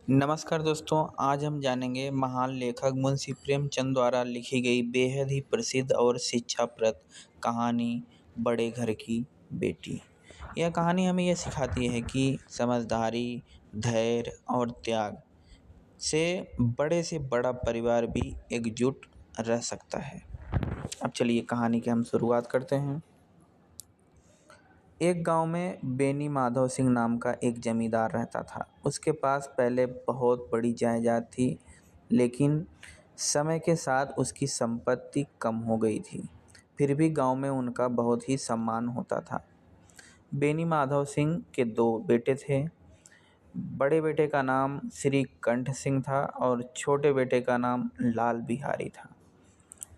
नमस्कार दोस्तों, आज हम जानेंगे महान लेखक मुंशी प्रेमचंद द्वारा लिखी गई बेहद ही प्रसिद्ध और शिक्षाप्रद कहानी बड़े घर की बेटी। यह कहानी हमें यह सिखाती है कि समझदारी, धैर्य और त्याग से बड़ा परिवार भी एकजुट रह सकता है। अब चलिए कहानी की हम शुरुआत करते हैं। एक गांव में बेनी माधव सिंह नाम का एक जमींदार रहता था। उसके पास पहले बहुत बड़ी जायदाद थी, लेकिन समय के साथ उसकी संपत्ति कम हो गई थी। फिर भी गांव में उनका बहुत ही सम्मान होता था। बेनी माधव सिंह के दो बेटे थे। बड़े बेटे का नाम श्री कंठ सिंह था और छोटे बेटे का नाम लाल बिहारी था।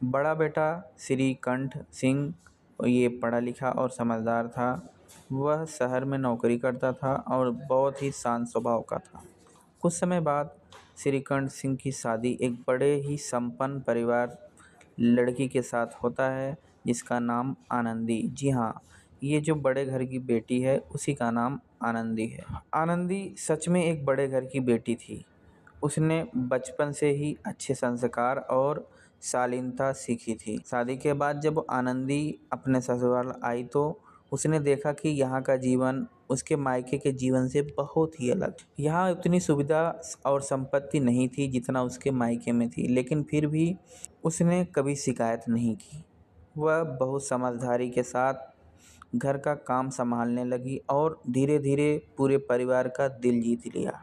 बड़ा बेटा श्रीकंठ सिंह ये पढ़ा लिखा और समझदार था। वह शहर में नौकरी करता था और बहुत ही शांत स्वभाव का था। कुछ समय बाद श्रीकंठ सिंह की शादी एक बड़े ही संपन्न परिवार लड़की के साथ होता है, जिसका नाम आनंदी। जी हाँ, ये जो बड़े घर की बेटी है उसी का नाम आनंदी है। आनंदी सच में एक बड़े घर की बेटी थी। उसने बचपन से ही अच्छे संस्कार और शालीनता सीखी थी। शादी के बाद जब आनंदी अपने ससुराल आई तो उसने देखा कि यहाँ का जीवन उसके मायके के जीवन से बहुत ही अलग। यहाँ उतनी सुविधा और संपत्ति नहीं थी जितना उसके मायके में थी, लेकिन फिर भी उसने कभी शिकायत नहीं की। वह बहुत समझदारी के साथ घर का काम संभालने लगी और धीरे धीरे पूरे परिवार का दिल जीत लिया।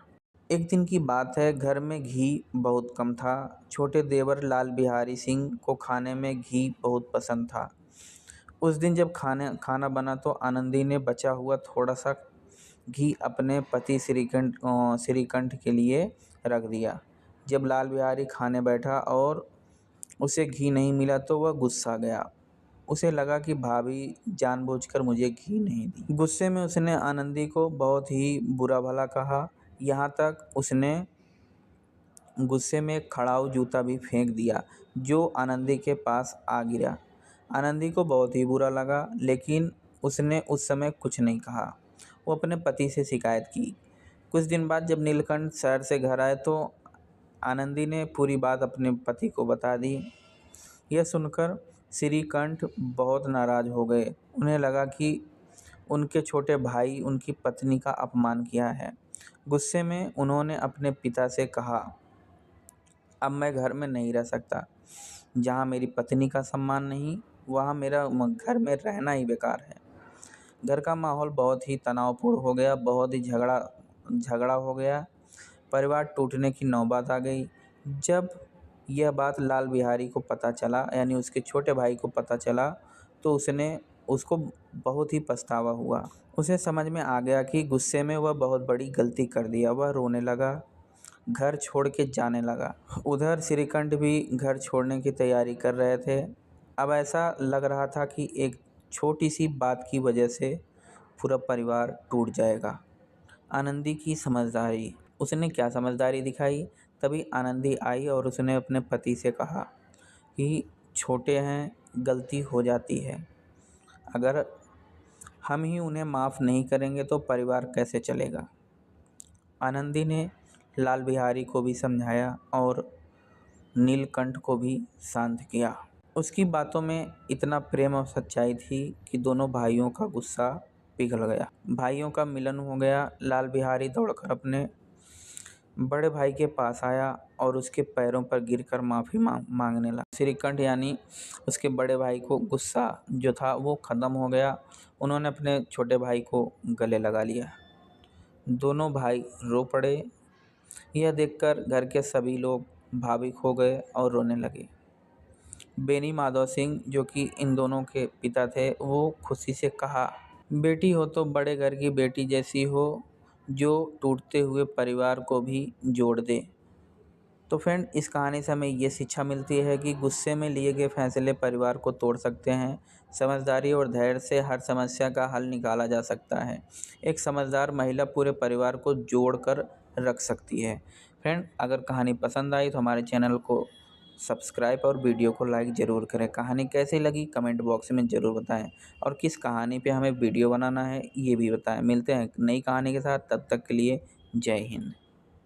एक दिन की बात है, घर में घी बहुत कम था। छोटे देवर लाल बिहारी सिंह को खाने में घी बहुत पसंद था। उस दिन जब खाना बना तो आनंदी ने बचा हुआ थोड़ा सा घी अपने पति श्रीकंठ के लिए रख दिया। जब लाल बिहारी खाने बैठा और उसे घी नहीं मिला तो वह गुस्सा गया। उसे लगा कि भाभी जानबूझकर मुझे घी नहीं दी। गुस्से में उसने आनंदी को बहुत ही बुरा भला कहा। यहाँ तक उसने गुस्से में एक खड़ाऊ जूता भी फेंक दिया, जो आनंदी के पास आ गिरा। आनंदी को बहुत ही बुरा लगा, लेकिन उसने उस समय कुछ नहीं कहा। वो अपने पति से शिकायत की। कुछ दिन बाद जब नीलकंठ शहर से घर आए तो आनंदी ने पूरी बात अपने पति को बता दी। यह सुनकर श्रीकंठ बहुत नाराज़ हो गए। उन्हें लगा कि उनके छोटे भाई उनकी पत्नी का अपमान किया है। गुस्से में उन्होंने अपने पिता से कहा, अब मैं घर में नहीं रह सकता। जहाँ मेरी पत्नी का सम्मान नहीं, वहाँ मेरा घर में रहना ही बेकार है। घर का माहौल बहुत ही तनावपूर्ण हो गया, बहुत ही झगड़ा हो गया। परिवार टूटने की नौबत आ गई। जब यह बात लाल बिहारी को पता चला, यानी उसके छोटे भाई को पता चला, तो उसको बहुत ही पछतावा हुआ। उसे समझ में आ गया कि गुस्से में वह बहुत बड़ी गलती कर दिया। वह रोने लगा, घर छोड़ के जाने लगा। उधर श्रीकंठ भी घर छोड़ने की तैयारी कर रहे थे। अब ऐसा लग रहा था कि एक छोटी सी बात की वजह से पूरा परिवार टूट जाएगा। आनंदी की समझदारी। उसने क्या समझदारी दिखाई? तभी आनंदी आई और उसने अपने पति से कहा कि छोटे हैं, गलती हो जाती है। अगर हम ही उन्हें माफ़ नहीं करेंगे तो परिवार कैसे चलेगा। आनंदी ने लाल बिहारी को भी समझाया और नीलकंठ को भी शांत किया। उसकी बातों में इतना प्रेम और सच्चाई थी कि दोनों भाइयों का गुस्सा पिघल गया। भाइयों का मिलन हो गया। लाल बिहारी दौड़कर अपने बड़े भाई के पास आया और उसके पैरों पर गिरकर माफ़ी मांगने लगा। श्रीकंठ यानी उसके बड़े भाई को गुस्सा जो था वो ख़त्म हो गया। उन्होंने अपने छोटे भाई को गले लगा लिया। दोनों भाई रो पड़े। यह देखकर घर के सभी लोग भावुक हो गए और रोने लगे। बेनी माधव सिंह, जो कि इन दोनों के पिता थे, वो खुशी से कहा, बेटी हो तो बड़े घर की बेटी जैसी हो, जो टूटते हुए परिवार को भी जोड़ दे। तो फ्रेंड, इस कहानी से हमें ये शिक्षा मिलती है कि गुस्से में लिए गए फैसले परिवार को तोड़ सकते हैं। समझदारी और धैर्य से हर समस्या का हल निकाला जा सकता है। एक समझदार महिला पूरे परिवार को जोड़ कर रख सकती है। फ्रेंड, अगर कहानी पसंद आई तो हमारे चैनल को सब्सक्राइब और वीडियो को लाइक ज़रूर करें। कहानी कैसी लगी कमेंट बॉक्स में ज़रूर बताएं और किस कहानी पे हमें वीडियो बनाना है ये भी बताएं। मिलते हैं नई कहानी के साथ, तब तक के लिए जय हिंद।